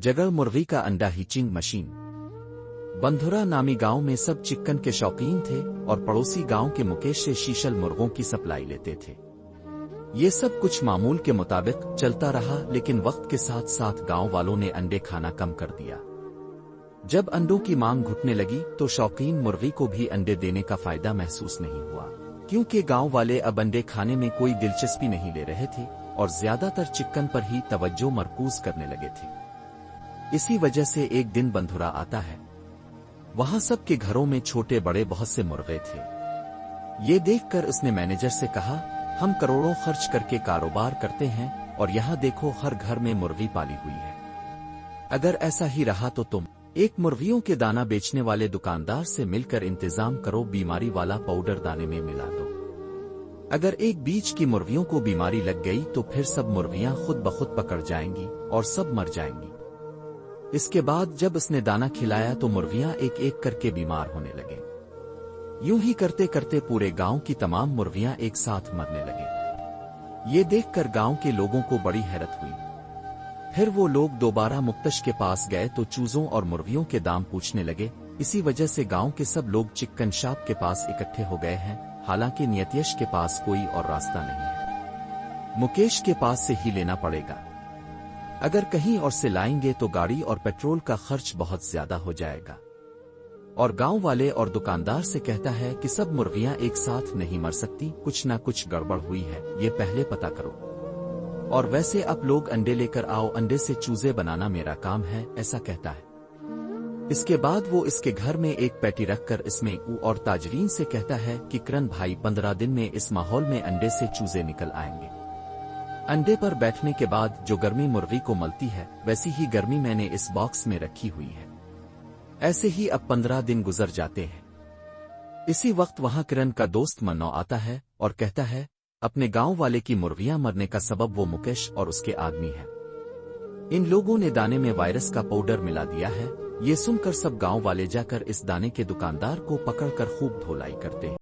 जगह मुर्गी का अंडा हीचिंग मशीन। बंधुरा नामी गांव में सब चिकन के शौकीन थे और पड़ोसी गांव के मुकेश से शीशल मुर्गों की सप्लाई लेते थे। ये सब कुछ मामूल के मुताबिक चलता रहा, लेकिन वक्त के साथ साथ गांव वालों ने अंडे खाना कम कर दिया। जब अंडों की मांग घटने लगी तो शौकीन मुर्गी को भी अंडे देने का फायदा महसूस नहीं हुआ, क्योंकि गांव वाले अब अंडे खाने में कोई दिलचस्पी नहीं ले रहे थे और ज्यादातर चिकन पर ही तवज्जो मरकूज करने लगे थे। इसी वजह से एक दिन बंधुरा आता है। वहां सबके घरों में छोटे बड़े बहुत से मुर्गे थे। ये देखकर उसने मैनेजर से कहा, हम करोड़ों खर्च करके कारोबार करते हैं और यहाँ देखो हर घर में मुर्गी पाली हुई है। अगर ऐसा ही रहा तो तुम एक मुर्गियों के दाना बेचने वाले दुकानदार से मिलकर इंतजाम करो, बीमारी वाला पाउडर दाने में मिला दो। अगर एक बीच की मुर्गियों को बीमारी लग गई तो फिर सब मुर्गियां खुद ब खुद पकड़ जाएंगी और सब मर जाएंगी। इसके बाद जब उसने दाना खिलाया तो मुर्गियां एक एक करके बीमार होने लगे। यूं ही करते करते पूरे गांव की तमाम मुर्गियां एक साथ मरने लगे। ये देखकर गांव के लोगों को बड़ी हैरत हुई। फिर वो लोग दोबारा मुक्तश के पास गए तो चूजों और मुर्गियों के दाम पूछने लगे। इसी वजह से गांव के सब लोग चिकन शॉप के पास इकट्ठे हो गए हैं। हालांकि नियतिश के पास कोई और रास्ता नहीं है, मुकेश के पास से ही लेना पड़ेगा। अगर कहीं और से लाएंगे तो गाड़ी और पेट्रोल का खर्च बहुत ज्यादा हो जाएगा। और गांव वाले और दुकानदार से कहता है कि सब मुर्गियां एक साथ नहीं मर सकती, कुछ ना कुछ गड़बड़ हुई है, ये पहले पता करो। और वैसे अब लोग अंडे लेकर आओ, अंडे से चूजे बनाना मेरा काम है, ऐसा कहता है। इसके बाद वो इसके घर में एक पेटी रखकर इसमें और ताजरीन से कहता है कि किरण भाई 15 दिन में इस माहौल में अंडे से चूजे निकल आएंगे। अंडे पर बैठने के बाद जो गर्मी मुर्गी को मिलती है वैसी ही गर्मी मैंने इस बॉक्स में रखी हुई है। ऐसे ही अब 15 दिन गुजर जाते हैं। इसी वक्त वहां किरण का दोस्त मन्नो आता है और कहता है अपने गांव वाले की मुर्गियां मरने का सबब वो मुकेश और उसके आदमी है। इन लोगों ने दाने में वायरस का पाउडर मिला दिया है। ये सुनकर सब गांव वाले जाकर इस दाने के दुकानदार को पकड़कर खूब धोलाई करते हैं।